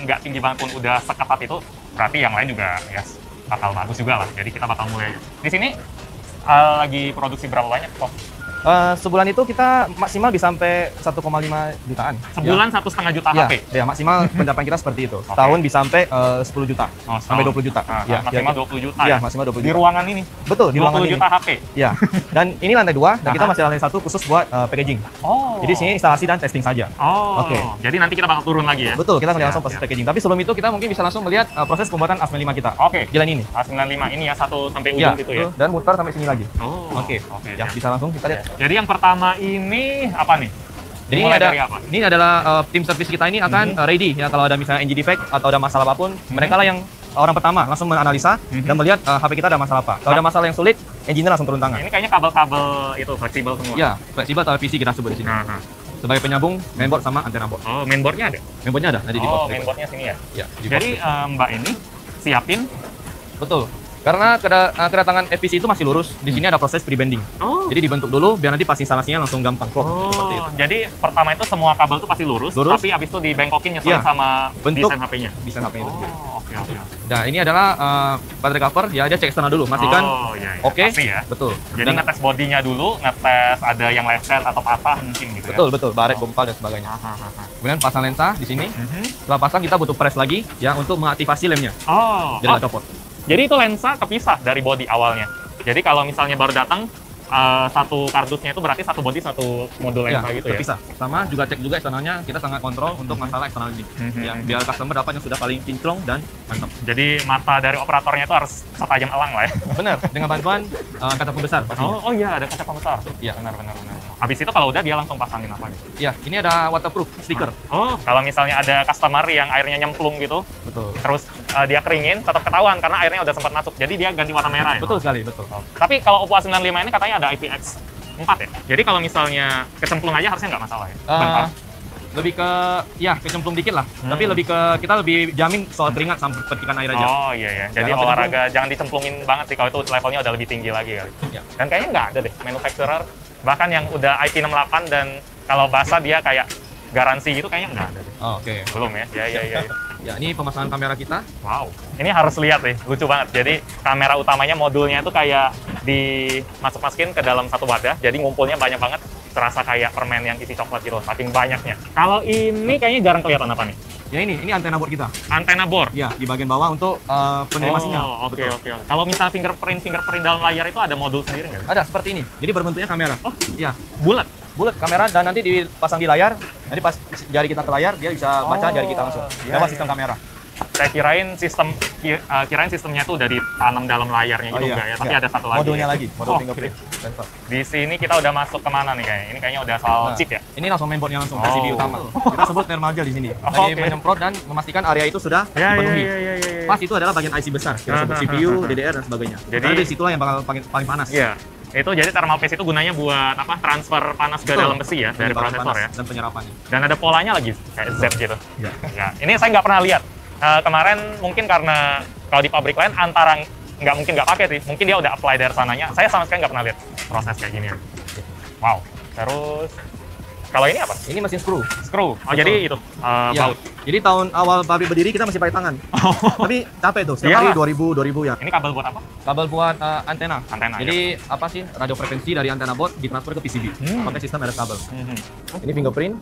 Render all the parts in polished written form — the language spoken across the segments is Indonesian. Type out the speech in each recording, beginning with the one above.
nggak tinggi banget pun udah seketat itu, berarti yang lain juga ya bakal bagus juga lah. Jadi kita bakal mulai. Di sini lagi produksi berapa banyak kok? Sebulan itu kita maksimal bisa sampai 1,5 jutaan. Sebulan 1,5 juta HP? Ya, maksimal pencapaian kita seperti itu. Setahun bisa sampai 10 juta, sampai 20 juta. Maksimal 20 juta ya? Maksimal 20 juta. Di ruangan ini? Betul, di ruangan ini. 20 juta HP? Ya, dan ini lantai 2, dan kita masih lantai 1 khusus buat packaging. Jadi sini instalasi dan testing saja. Jadi nanti kita bakal turun lagi ya? Betul, kita ngeliat langsung proses packaging. Tapi sebelum itu kita mungkin bisa langsung melihat proses pembuatan A95 kita. Jalan ini. A95 ini ya, satu sampai ujung gitu ya? Dan muter sampai sini lagi. Ya, bisa langsung kita lihat. Jadi yang pertama ini apa nih? Jadi ini adalah tim service kita ini akan ready ya kalau ada misalnya engine defect atau ada masalah apapun, mereka lah yang orang pertama langsung menganalisa dan melihat HP kita ada masalah apa. Kalau ada masalah yang sulit, engineer langsung turun tangan. Ini kayaknya kabel-kabel itu fleksibel semua. Ya, fleksibel atau PC kita sebut di sini. Sebagai penyambung mainboard sama antena board. Mainboardnya ada? Mainboardnya ada. Nanti di box. Mainboardnya sini ya? Ya. Jadi Mbak ini siapin? Betul. Karena kedatangan FPC itu masih lurus, di sini ada proses pre-bending. Jadi dibentuk dulu biar nanti pas instalasinya langsung gampang. Seperti itu. Jadi pertama itu semua kabel itu pasti lurus. Tapi abis itu dibengkokin nyesuaiin sama bentuk desain HP-nya. Desain HP-nya itu. Oke. Nah, ini adalah baterai cover, ya dia cek eksternal dulu, pastikan oke. Ya. Betul. Jadi ngetes bodinya dulu, ngetes ada yang leset atau patah mungkin gitu ya. Betul, baret, gumpal dan sebagainya. Kemudian pasang lensa di sini. Setelah pasang kita butuh press lagi ya untuk mengaktifasi lemnya. Jadi copot. Jadi itu lensa kepisah dari body awalnya. Jadi kalau misalnya baru datang satu kardusnya itu berarti satu body satu modul lensa gitu ya. Terpisah. Sama juga cek juga eksternalnya, kita sangat kontrol untuk masalah eksternal ini. Yang biar customer dapat yang sudah paling kinclong dan mantap. Jadi mata dari operatornya itu harus setajam elang lah ya. Benar, dengan bantuan kaca pembesar. Oh iya, ada kaca pembesar. Iya, benar. Habis itu kalau udah dia langsung pasangin apa gitu? Iya, ini ada waterproof stiker. Kalau misalnya ada customer yang airnya nyemplung gitu, terus dia keringin, tetap ketahuan karena airnya udah sempat masuk. Jadi dia ganti warna merah ya? Betul sekali, betul. Tapi kalau Oppo A95 ini katanya ada IPX4 ya? Jadi kalau misalnya kecemplung aja harusnya nggak masalah ya? Lebih ke, ya kecemplung dikit lah. Tapi lebih ke, kita lebih jamin soal keringat sampai petikan air aja. Iya. Jadi olahraga jangan dicemplungin banget sih, kalau itu levelnya udah lebih tinggi lagi kali. Dan kayaknya nggak ada deh manufacturer. Bahkan yang udah IP68 dan kalau basah dia kayak garansi gitu kayaknya nggak ada deh. Belum ya? Ya. Ya, ini pemasangan kamera kita. Wow, ini harus lihat nih, lucu banget. Jadi kamera utamanya modulnya itu kayak dimasuk-masukin ke dalam satu wadah, jadi ngumpulnya banyak banget, terasa kayak permen yang isi coklat gitu, saking banyaknya. Kalau ini kayaknya jarang kelihatan apa nih? Ya ini antena board kita. Antena board? Ya, di bagian bawah untuk penerima sinyal. Oke. Kalau misalnya fingerprint dalam layar itu ada modul sendiri nggak? Ada, seperti ini. Jadi berbentuknya kamera. Ya. Bulat kamera dan nanti dipasang di layar. Nanti pas jari kita ke layar, dia bisa baca jari kita langsung. Lewat sistem kamera. Saya kirain sistemnya itu udah ditanam dalam layarnya gitu enggak ya, tapi ada satu lagi. Modulnya lagi, modul fingerprint. Di sini kita udah masuk kemana nih kayaknya? Ini kayaknya udah soal chip ya? Ini langsung mainboardnya langsung, PCB utama. Kita sebut thermal gel di sini. Lagi menyemprot dan memastikan area itu sudah dipenuhi. Pas itu adalah bagian IC besar, kita sebut CPU, DDR dan sebagainya. Jadi disitulah yang bakal paling panas. Iya. Itu jadi thermal paste itu gunanya buat apa? Transfer panas ke dalam besi ya dari prosesor ya. Dan penyerapannya. Dan ada polanya lagi kayak Z gitu. Ya. Ini saya nggak pernah lihat. Kemarin mungkin karena kalau di pabrik lain antara nggak mungkin nggak pakai sih, mungkin dia udah apply dari sananya. Saya sama sekali nggak pernah lihat proses kayak gini. Wow. Terus kalau ini apa? Ini mesin screw. Jadi itu baut. Jadi tahun awal pabrik berdiri kita masih pakai tangan. Tapi capek tuh, setiap hari 2000 ya. Ini kabel buat apa? Kabel buat antena. ya. Jadi apa sih, radio frekuensi dari antena board ditransfer ke PCB. Pakai sistem RF kabel. Ini fingerprint.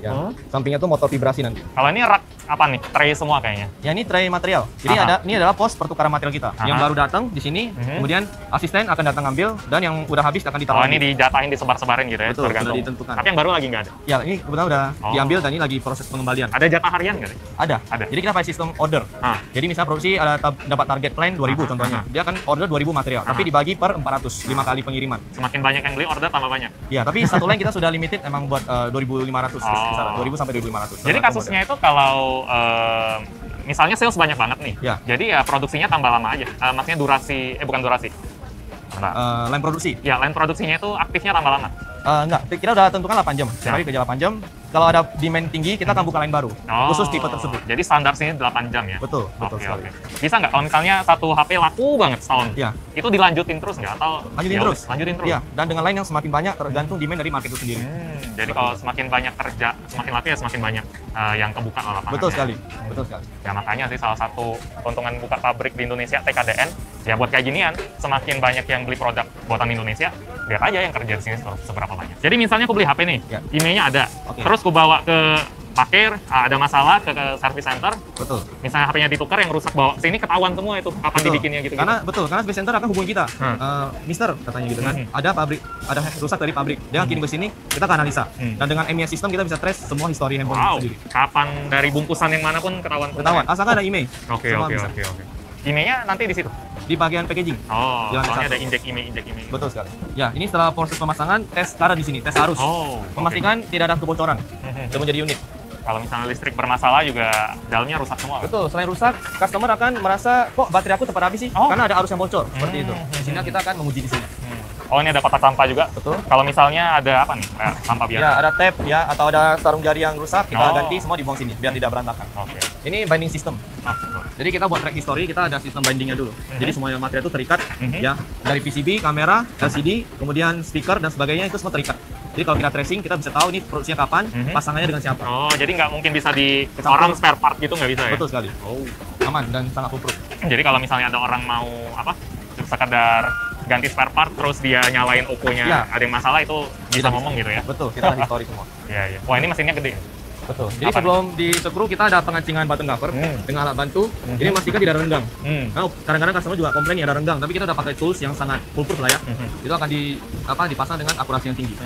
Ya. Sampingnya tuh motor vibrasi nanti. Kalau ini rak apa nih? Tray semua kayaknya. Ya, ini tray material. Jadi ini adalah pos pertukaran material kita. Yang baru datang di sini, kemudian asisten akan datang ambil dan yang udah habis akan ditaruh. Ini dijatahin, disebar-sebarin gitu ya. Betul, tergantung. sudah ditentukan. Tapi yang baru lagi nggak ada. Ya, ini kebetulan udah diambil dan ini lagi proses pengembalian. Ada jatah harian nggak? Ada. Jadi kita pakai sistem order. Jadi misalnya produksi ada dapat target plan 2000 contohnya. Dia akan order 2000 material, tapi dibagi per 400, 5 kali pengiriman. Semakin banyak yang beli order tambah banyak. Ya, tapi satu line kita sudah limited emang buat 2500 kisaran, 2000 sampai 2500. Jadi kasusnya itu kalau misalnya sales banyak banget nih. Jadi ya produksinya tambah lama aja. Maksudnya bukan durasi. Line produksi. Ya, line produksinya itu aktifnya tambah lama. Enggak, kita udah tentukan 8 jam. Jadi kerja 8 jam. kalau ada demand tinggi, kita akan buka line baru, khusus tipe tersebut. Jadi standar sini 8 jam ya? Betul, betul sekali. Bisa nggak kalau misalnya satu HP laku banget setahun, itu dilanjutin terus nggak? Atau lanjutin terus? Lanjutin terus? Iya, dan dengan line yang semakin banyak, tergantung demand dari market itu sendiri. Jadi kalau semakin banyak kerja, semakin laku ya semakin banyak yang kebuka lapangan. Betul sekali, betul sekali. Ya makanya sih salah satu keuntungan buka pabrik di Indonesia, TKDN, ya buat kayak ginian, semakin banyak yang beli produk buatan Indonesia, biar aja yang kerja di sini seberapa banyak. Jadi misalnya aku beli HP nih, emailnya ada, terus aku bawa ke parkir, ada masalah ke service center. Betul. Misalnya HP-nya ditukar, yang rusak bawa sini ketahuan semua itu kapan dibikinnya gitu. Karena service center akan hubungi kita, Mister katanya gitu kan. Ada rusak dari pabrik, dia kirim ke sini, kita akan analisa. Dan dengan MES system kita bisa trace semua history handphone sendiri. Kapan dari bungkusan yang mana pun ketahuan. Asalkan ada email. Oke. Emailnya nanti di situ? Di bagian packaging. Soalnya ada injek email. Betul sekali. Ya, ini setelah proses pemasangan, tes cara di sini, tes arus. Memastikan tidak ada kebocoran sebelum jadi unit. Kalau misalnya listrik bermasalah juga dalamnya rusak semua. Betul, selain rusak, customer akan merasa kok baterai aku cepat habis sih, karena ada arus yang bocor, seperti itu. Sehingga kita akan menguji di sini. Oh, ini ada kotak sampah juga? Betul. Kalau misalnya ada apa nih, sampah biasa? Ya, ada tape ya, atau ada sarung jari yang rusak, kita ganti semua dibuang sini, biar tidak berantakan. Ini binding system. Jadi kita buat track history, kita ada sistem bindingnya dulu. Jadi semuanya material itu terikat, ya, dari PCB, kamera, LCD, kemudian speaker dan sebagainya itu semua terikat. Jadi kalau kita tracing, kita bisa tahu ini produksinya kapan, pasangannya dengan siapa. Jadi nggak mungkin bisa di orang spare part gitu, nggak bisa ya? Betul sekali. Aman dan sangat foolproof. Jadi kalau misalnya ada orang mau sekedar ganti spare part, terus dia nyalain Oppo-nya, ada yang masalah, itu bisa ngomong gitu ya? Betul, kita ada history semua. Iya. Wah, ini mesinnya gede. Betul. Jadi sebelum di screw kita ada pengancingan button cover dengan alat bantu. Ini memastikan tidak ada renggang. Nah, kadang-kadang customer juga komplain ada renggang, tapi kita udah pakai tools yang sangat foolproof lah ya. Itu akan dipasang dengan akurasi yang tinggi.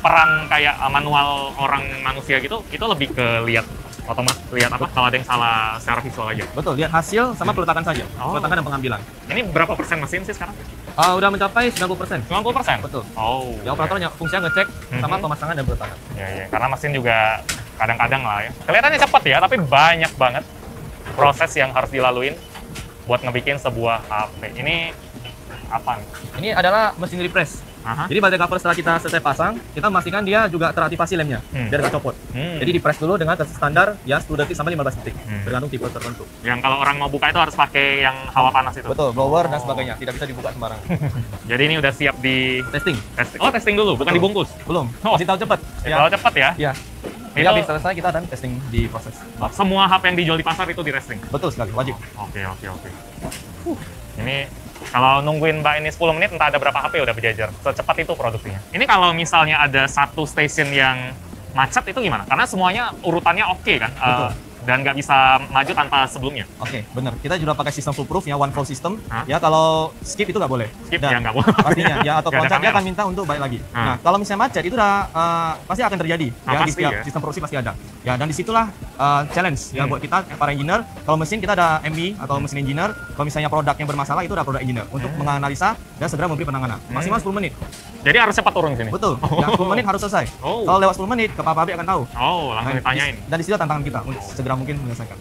Peran kayak manual orang manusia gitu, itu lebih ke lihat kalau ada yang salah secara visual aja. Betul, lihat hasil sama peletakan saja. Peletakan dan pengambilan. Ini berapa persen mesin sih sekarang? Udah mencapai 90%. 90%? Betul. Ya operatornya fungsinya ngecek sama pemasangan dan peletakan. Iya, karena mesin juga kadang-kadang lah ya. Kelihatannya cepat ya, tapi banyak banget proses yang harus dilaluin buat ngebikin sebuah HP. Ini apa nih? Ini adalah mesin repress. Jadi baterai cover setelah kita selesai pasang, kita memastikan dia juga teraktivasi lemnya, biar nggak copot. Jadi dipress dulu dengan standar ya 10 detik sampai 15 detik, tergantung tipe tertentu. Yang kalau orang mau buka itu harus pakai yang hawa panas itu? Betul, blower dan sebagainya, tidak bisa dibuka sembarangan. Jadi ini udah siap di testing. Oh, testing dulu, bukan dibungkus? Belum, masih tahu cepat. Tahu cepat ya? Iya. Jadi habis selesai kita akan testing di proses. Semua HP yang dijual di pasar itu di testing? Betul sekali, wajib. Oke. Ini kalau nungguin Mbak ini 10 menit, entah ada berapa HP udah berjajar. Secepat itu produksinya. Ini kalau misalnya ada satu station yang macet itu gimana? Karena semuanya urutannya oke kan? Dan nggak bisa maju tanpa sebelumnya. Oke, benar. Kita juga pakai sistem foolproof ya, one flow system. Ya kalau skip itu nggak boleh. Skip ya nggak boleh. Pastinya ya, atau loncat dia akan minta untuk balik lagi. Nah, kalau misalnya macet itu udah pasti akan terjadi. Ya, di setiap sistem produksi pasti ada. Ya, dan disitulah challenge ya buat kita para engineer. Kalau mesin kita ada ME atau mesin engineer. Kalau misalnya produk yang bermasalah itu ada produk engineer untuk menganalisa dan segera memberi penanganan. Maksimal 10 menit. Jadi harus cepat turun sini? Betul. Ya, 10 menit harus selesai. Kalau lewat 10 menit, kepala pabrik akan tahu. Langsung ditanyain. Dan di situ tantangan kita untuk segera mungkin menyelesaikan.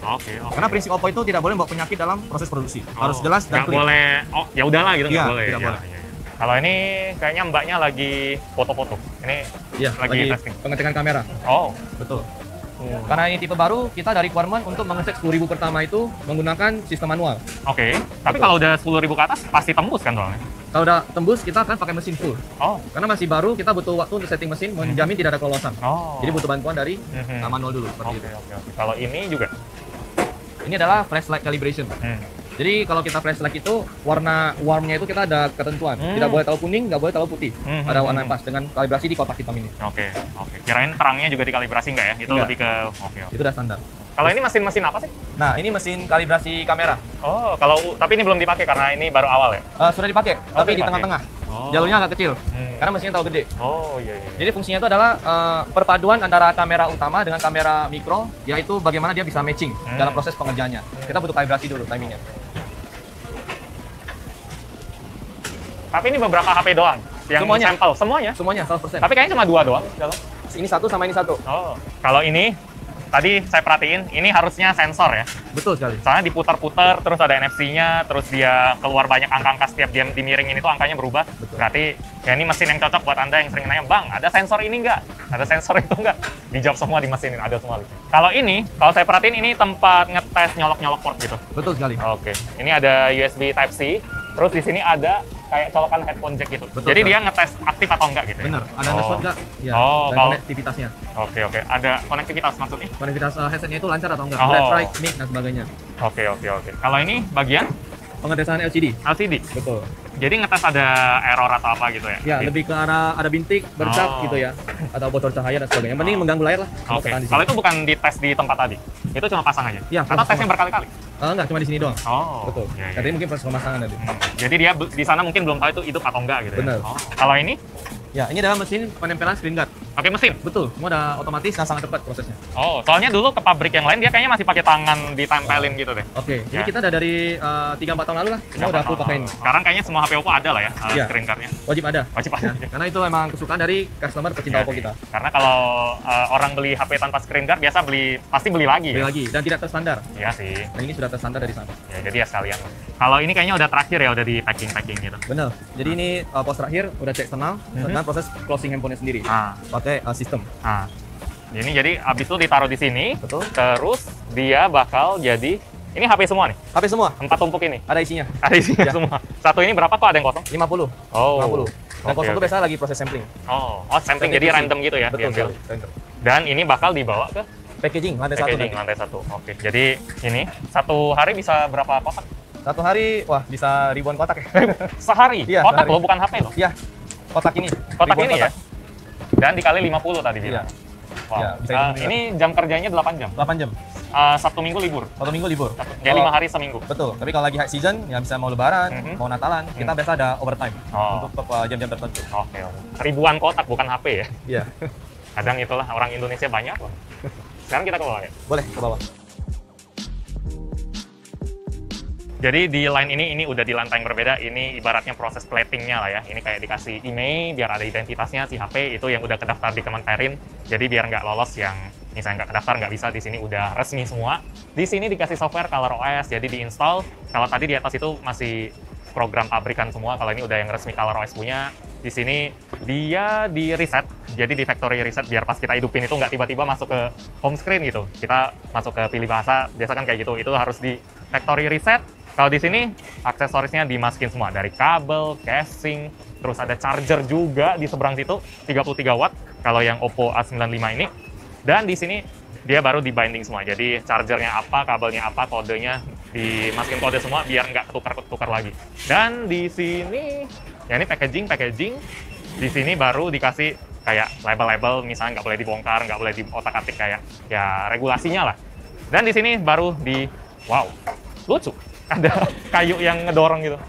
Karena prinsip Oppo itu tidak boleh membawa penyakit dalam proses produksi. Harus jelas dan clear. Nggak boleh, ya udahlah gitu, nggak boleh. Tidak boleh. Kalau ini kayaknya mbaknya lagi foto-foto. Ini lagi testing. Pengecekan kamera. Betul. Karena ini tipe baru, kita dari requirement untuk mengecek 10.000 pertama itu menggunakan sistem manual. Tapi kalau udah 10.000 ke atas pasti tembus kan soalnya? Kalau udah tembus, kita akan pakai mesin full. Karena masih baru, kita butuh waktu untuk setting mesin, menjamin tidak ada kelolosan. Jadi butuh bantuan dari manual dulu. Kalau ini juga? Ini adalah flashlight calibration. Jadi kalau kita flashlight itu, warna warmnya itu kita ada ketentuan. Tidak boleh terlalu kuning, nggak boleh terlalu putih. Ada warna yang pas dengan kalibrasi di kotak hitam ini. Kirain terangnya juga dikalibrasi nggak ya? Itu lebih ke... Itu udah standar. Kalau ini mesin apa sih? Nah, ini mesin kalibrasi kamera. Tapi ini belum dipakai karena ini baru awal ya? Sudah dipakai, tapi di tengah-tengah. Jalurnya agak kecil, karena mesinnya terlalu gede. Jadi fungsinya itu adalah perpaduan antara kamera utama dengan kamera mikro, yaitu bagaimana dia bisa matching dalam proses pengerjaannya. Kita butuh kalibrasi dulu timingnya. Tapi ini beberapa HP doang? Yang semuanya. sampel? Semuanya? Semuanya, 100%. Tapi kayaknya cuma 2 doang? Ini satu sama ini satu. Kalau ini tadi saya perhatiin, ini harusnya sensor ya. Betul sekali. Soalnya diputar-putar, terus ada NFC-nya, terus dia keluar banyak angka-angka setiap dia dimiringin itu angkanya berubah. Betul. Berarti ya ini mesin yang cocok buat Anda yang sering nanya, Bang, ada sensor ini nggak? Ada sensor itu nggak? Dijawab semua di mesin ini, ada semua. Kalau ini, kalau saya perhatiin ini tempat ngetes nyolok-nyolok port gitu. Betul sekali. Oke, ini ada USB Type-C, terus di sini ada kayak colokan headphone jack gitu. Betul, jadi kan? dia ngetes aktif atau enggak gitu. Bener, ada network nggak? Ya, Oh, dan kalau konektivitasnya. Oke, ada konektivitas maksudnya. Konektivitas headsetnya itu lancar atau enggak? Oh. Left, right, mic, dan sebagainya. Oke. Kalau ini bagian Pengetesan LCD. LCD. Betul. Jadi ngetes ada error atau apa gitu ya? Ya, Gitu. lebih ke arah ada bintik, bercak Oh. gitu ya. Atau bocor cahaya dan sebagainya. Yang penting mengganggu layar lah. Oke. Tekan di Kalau sini. itu bukan dites di tempat tadi. Itu cuma pasang aja. Iya, Atau proses tesnya berkali-kali. Enggak, cuma di sini doang. Oh. Betul. Iya. Tadi mungkin proses pemasangan tadi. Jadi dia di sana mungkin belum tahu itu hidup atau enggak gitu. Bener. Ya? Oh. Kalau ini Ya, ini adalah mesin penempelan screen guard. pakai mesin. Betul, semua udah otomatis dan sangat cepat prosesnya. Oh, soalnya dulu ke pabrik yang lain dia kayaknya masih pakai tangan ditempelin gitu deh. Oke, Ya. jadi kita udah dari 3-4 tahun lalu lah, semua udah full pakai ini. Sekarang kayaknya semua HP Oppo ada lah ya, Iya. screen card-nya. Wajib ada. Wajib ada. Ya, karena itu emang kesukaan dari customer pecinta Iya Oppo sih. kita. Karena kalau orang beli HP tanpa screen guard biasa pasti beli lagi Beli ya. lagi dan tidak terstandar. Iya sih. Nah, ini sudah terstandar dari sana. Ya, jadi ya sekalian. Kalau ini kayaknya udah terakhir ya, udah di packing gitu. Bener. Jadi ini pos terakhir udah cek eksternal dengan proses closing handphonenya sendiri. Ah, Pakai sistem. ah. Ini jadi abis itu ditaruh di sini, Betul. terus dia bakal jadi ini HP semua nih, HP semua 4 tumpuk ini. ada isinya. Ada isinya Ya. semua. Satu ini berapa kok ada yang kosong? 50. Oh. 50. Dan Oke, kosong itu oke. biasa lagi proses sampling. Oh, sampling Dan jadi revisi. random gitu ya. Betul diambil. sekali. Random. Dan ini bakal dibawa ke Packaging lantai satu packaging nanti. lantai 1. Oke. Jadi ini satu hari bisa berapa kotak? Satu hari, wah bisa ribuan kotak ya. Sehari. Iya, Kotak sehari. loh, bukan HP loh. Iya, kotak ini. Kotak Ribuan ini ya. Dan dikali 50 tadi Iya, bilang. Wow. Iya, bisa hitung juga. Ini jam kerjanya 8 jam. 8 jam. Sabtu Minggu libur. Satu minggu libur. Ya Kalau- 5 hari seminggu. Betul, tapi kalau lagi high season, ya bisa mau lebaran, Mhm. mau natalan, kita biasa ada overtime Oh. untuk jam-jam tertentu. Oke. Ribuan kotak bukan HP ya. Iya, Kadang itulah orang Indonesia banyak loh. Sekarang kita ke bawah ya. boleh ke bawah. Jadi di line ini udah di lantai yang berbeda. Ini ibaratnya proses platingnya lah ya. Ini kayak dikasih email biar ada identitasnya si HP itu yang udah kedaftar di Kemenperin. Jadi biar nggak lolos yang misalnya nggak kedaftar nggak bisa. Di sini udah resmi semua. Di sini dikasih software ColorOS. Jadi diinstal. Kalau tadi di atas itu masih program pabrikan semua. Kalau ini udah yang resmi ColorOS punya. Di sini dia di reset. Jadi di factory reset biar pas kita hidupin itu nggak tiba-tiba masuk ke home screen gitu. Kita masuk ke pilih bahasa. Biasa kan kayak gitu. Itu harus di factory reset. Kalau di sini aksesorisnya dimasukin semua dari kabel, casing, terus ada charger juga di seberang situ 33 watt kalau yang Oppo A95 ini. Dan di sini dia baru di binding semua. Jadi chargernya apa, kabelnya apa, kodenya dimasukin kode semua biar nggak ketukar lagi. Dan di sini ya ini packaging. Di sini baru dikasih kayak label-label misalnya nggak boleh dibongkar, nggak boleh diotak-atik kayak ya regulasinya lah. Dan di sini baru wow, lucu. Ada kayu yang ngedorong gitu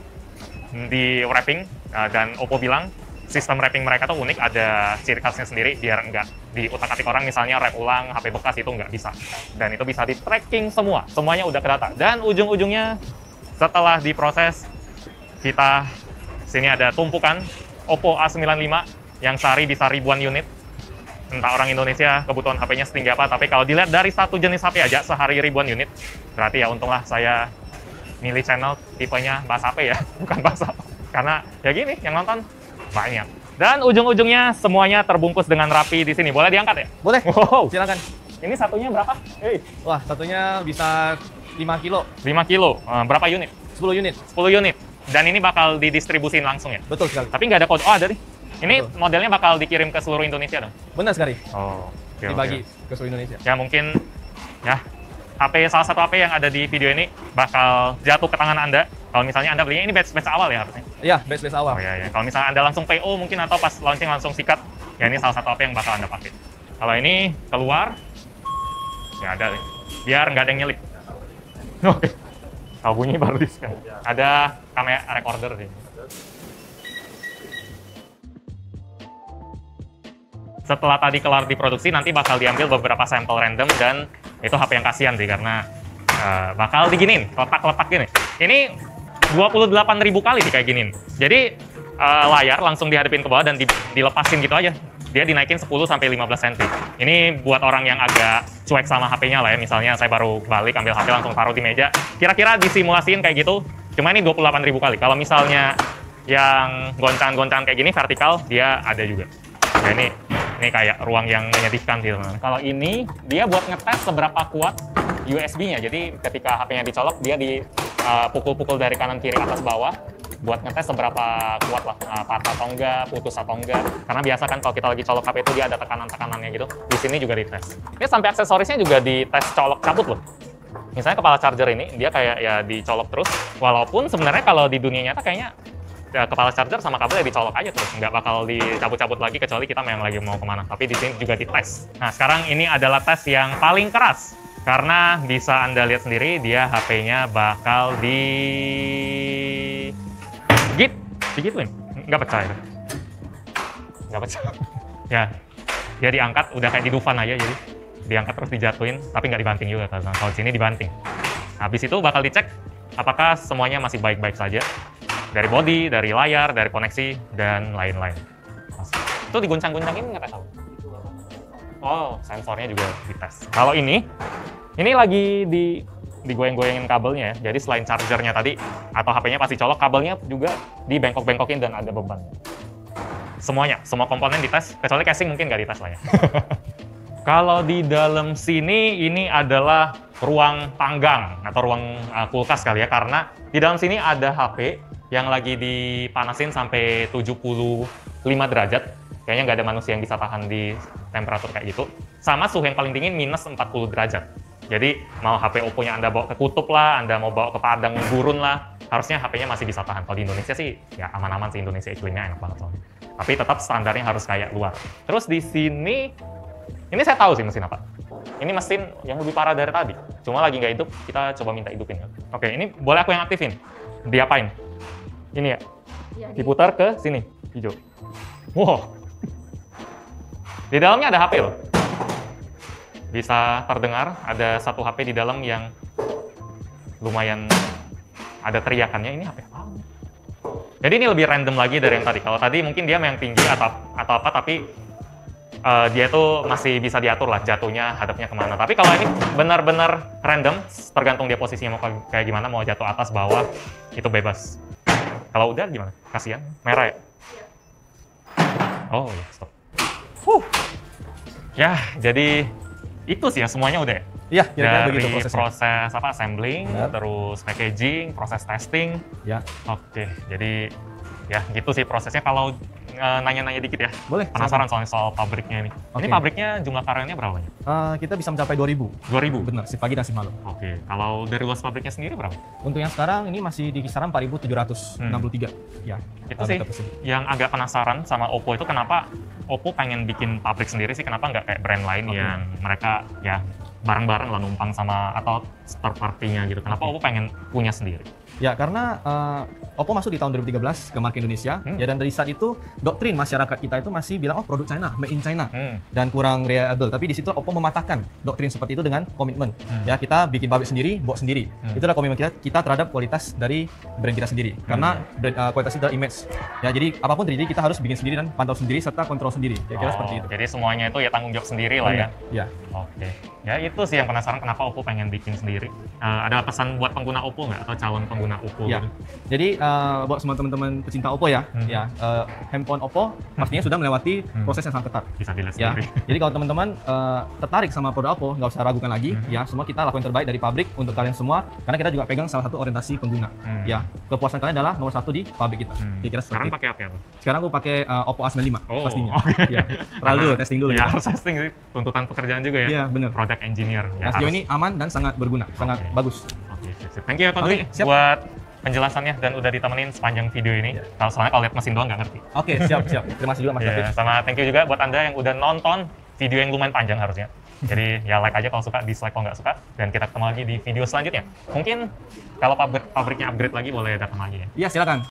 di wrapping dan Oppo bilang sistem wrapping mereka tuh unik, ada ciri khasnya sendiri biar nggak diutak-atik orang misalnya wrap ulang HP bekas itu nggak bisa, dan itu bisa di tracking semuanya udah kedata. Dan ujung-ujungnya setelah diproses kita sini ada tumpukan Oppo A95 yang sehari bisa ribuan unit. Entah orang Indonesia kebutuhan HP-nya setinggi apa, tapi kalau dilihat dari satu jenis HP aja sehari ribuan unit, berarti ya untunglah saya milih channel tipenya bahas HP ya, bukan bahasa. Karena ya gini, yang nonton banyak. Dan ujung-ujungnya semuanya terbungkus dengan rapi di sini. Boleh diangkat ya? Boleh, Wow. silakan. Ini satunya berapa? Wah, satunya bisa 5 kilo, 5 kilo. Berapa unit? 10 unit. 10 unit. Dan ini bakal didistribusin langsung ya? Betul sekali. Tapi nggak ada kode. Oh, ada nih. Ini Betul. modelnya bakal dikirim ke seluruh Indonesia dong? Benar sekali. Oh, oke, Dibagi ke seluruh Indonesia. Ya mungkin ya salah satu HP yang ada di video ini bakal jatuh ke tangan Anda. Kalau misalnya Anda belinya ini batch awal ya harusnya. Iya, base awal. Oh iya. Kalau misalnya Anda langsung PO mungkin atau pas launching langsung sikat, ya ini salah satu HP yang bakal Anda pakai. Kalau ini keluar, ya ada nih. Biar nggak ada yang nyelip. Oke. Kalau bunyi baru di-scan. Ada kamera recorder sih. Setelah tadi kelar diproduksi, nanti bakal diambil beberapa sampel random, dan itu HP yang kasihan sih karena bakal diginin, letak-letak gini. Ini 28.000 kali sih kayak giniin. Jadi layar langsung dihadapin ke bawah dan dilepasin gitu aja. dia dinaikin 10-15 cm. Ini buat orang yang agak cuek sama HP-nya lah ya. Misalnya saya baru balik, ambil HP langsung taruh di meja. Kira-kira disimulasiin kayak gitu, cuma ini 28.000 kali. Kalau misalnya yang goncangan-goncangan kayak gini vertikal, dia ada juga. Ya ini kayak ruang yang menyedihkan sih teman-teman. Kalau ini, dia buat ngetes seberapa kuat USB-nya. Jadi ketika HP-nya dicolok, dia dipukul-pukul dari kanan, kiri, atas, bawah. Buat ngetes seberapa kuat lah, patah atau enggak, putus atau enggak. Karena biasa kan kalau kita lagi colok HP itu dia ada tekanan-tekanannya gitu. Di sini juga dites. Ini sampai aksesorisnya juga dites colok cabut loh. Misalnya kepala charger ini, dia kayak ya dicolok terus. Walaupun sebenarnya kalau di dunia nyata kayaknya ya, kepala charger sama kabelnya dicolok aja terus. Nggak bakal dicabut-cabut lagi kecuali kita memang lagi mau kemana. Tapi di sini juga dites. Nah sekarang ini adalah tes yang paling keras. Karena bisa Anda lihat sendiri, dia HP-nya bakal digituin, nggak pecah itu, nggak pecah. Ya, dia diangkat, udah kayak di Dufan aja, jadi diangkat terus dijatuhin, tapi nggak dibanting juga. Kalau di sini dibanting. Habis itu bakal dicek apakah semuanya masih baik-baik saja, dari body, dari layar, dari koneksi, dan lain-lain. Itu diguncang-guncangin nggak tahu. Oh, sensornya juga dites. Kalau ini lagi digoyang-goyangin kabelnya ya. Jadi selain chargernya tadi atau HP-nya pasti colok, kabelnya juga dibengkok-bengkokin dan ada beban. Semuanya, semua komponen dites, kecuali casing mungkin nggak dites lah ya. Kalau di dalam sini ini adalah ruang panggang atau ruang kulkas kali ya, karena di dalam sini ada HP yang lagi dipanasin sampai 75 derajat. Kayaknya nggak ada manusia yang bisa tahan di temperatur kayak gitu. Sama suhu yang paling dingin minus 40 derajat. Jadi mau HP Oppo-nya Anda bawa ke kutub lah, Anda mau bawa ke padang gurun lah, harusnya HP-nya masih bisa tahan. Kalau di Indonesia sih, ya aman-aman sih, Indonesia iklimnya enak banget soalnya. Tapi tetap standarnya harus kayak luar. Terus di sini, ini saya tahu sih mesin apa. Ini mesin yang lebih parah dari tadi. Cuma lagi nggak hidup, kita coba minta hidupin. Oke, ini boleh aku yang aktifin. Diapain? Ini ya? Diputar ke sini, hijau. Wow. Di dalamnya ada HP loh. Bisa terdengar ada satu HP di dalam yang lumayan ada teriakannya. Ini HP apa? Jadi ini lebih random lagi dari yang tadi. Kalau tadi mungkin dia yang tinggi atau apa, tapi dia tuh masih bisa diatur lah jatuhnya hadapnya kemana. Tapi kalau ini benar-benar random, tergantung dia posisinya mau kayak gimana, mau jatuh atas bawah itu bebas. Kalau udah gimana? Kasihan, merah ya. Oh ya, stop. Ya, jadi itu sih ya semuanya udah ya? Iya, kira-kira dari begitu prosesnya. Proses assembling, terus packaging, proses testing. Ya. Oke, jadi ya gitu sih prosesnya. Kalau nanya-nanya dikit ya. Boleh. Penasaran soal pabriknya ini. Ini pabriknya jumlah karyanya berapa banyak? Kita bisa mencapai 2.000. 2.000? Benar, shift pagi dan shift malam. Oke, kalau dari luas pabriknya sendiri berapa? Untuk yang sekarang ini masih di kisaran 4.763. Ya. Itu sih yang agak penasaran sama Oppo itu, kenapa Oppo pengen bikin pabrik sendiri sih, kenapa nggak kayak brand lain yang mereka ya bareng-bareng lah numpang sama atau third party-nya gitu. Kenapa Oppo pengen punya sendiri? Ya, karena Oppo masuk di tahun 2013 ke market Indonesia, ya, dan dari saat itu doktrin masyarakat kita itu masih bilang, oh produk China, made in China, dan kurang reliable. Tapi di situ Oppo mematahkan doktrin seperti itu dengan komitmen. Ya, kita bikin pabrik sendiri, buat sendiri. Itulah komitmen kita terhadap kualitas dari brand kita sendiri. Karena kualitas itu adalah image. Ya, jadi apapun terjadi kita harus bikin sendiri dan pantau sendiri serta kontrol sendiri. Kira-kira seperti itu. Jadi semuanya itu ya tanggung jawab sendiri lah ya. Ya. Oke. Ya itu sih yang penasaran kenapa Oppo pengen bikin sendiri. Ada pesan buat pengguna Oppo nggak atau calon pengguna Oppo? Ya. Gitu? Jadi buat semua teman-teman pecinta Oppo ya, handphone Oppo pastinya sudah melewati proses yang sangat ketat. Bisa dilihat Ya. sendiri. Jadi kalau teman-teman tertarik sama produk Oppo, nggak usah ragukan lagi. Ya, semua kita lakukan terbaik dari pabrik untuk kalian semua, karena kita juga pegang salah satu orientasi pengguna. Ya, kepuasan kalian adalah nomor satu di pabrik kita. Kira-kira Sekarang seperti pakai apa ya? Sekarang aku pakai Oppo A95 pastinya. Okay. Ya. Lalu testing dulu ya. ya. Harus testing sih, tuntutan pekerjaan juga ya. Iya, benar. Product engineer. Ya, Nah, sejauh ini aman dan sangat berguna, sangat bagus. Oke, sip. Thank you ya Ko Dwi buat penjelasannya dan udah ditemenin sepanjang video ini. Kalau soalnya kalau lihat mesin doang nggak ngerti. Oke, siap. Terima kasih juga Mas David. Sama thank you juga buat Anda yang udah nonton video yang lumayan panjang harusnya. Jadi ya like aja kalau suka, dislike kalau nggak suka, dan kita ketemu lagi di video selanjutnya. Mungkin kalau pabriknya upgrade lagi boleh datang lagi ya. Iya, silakan.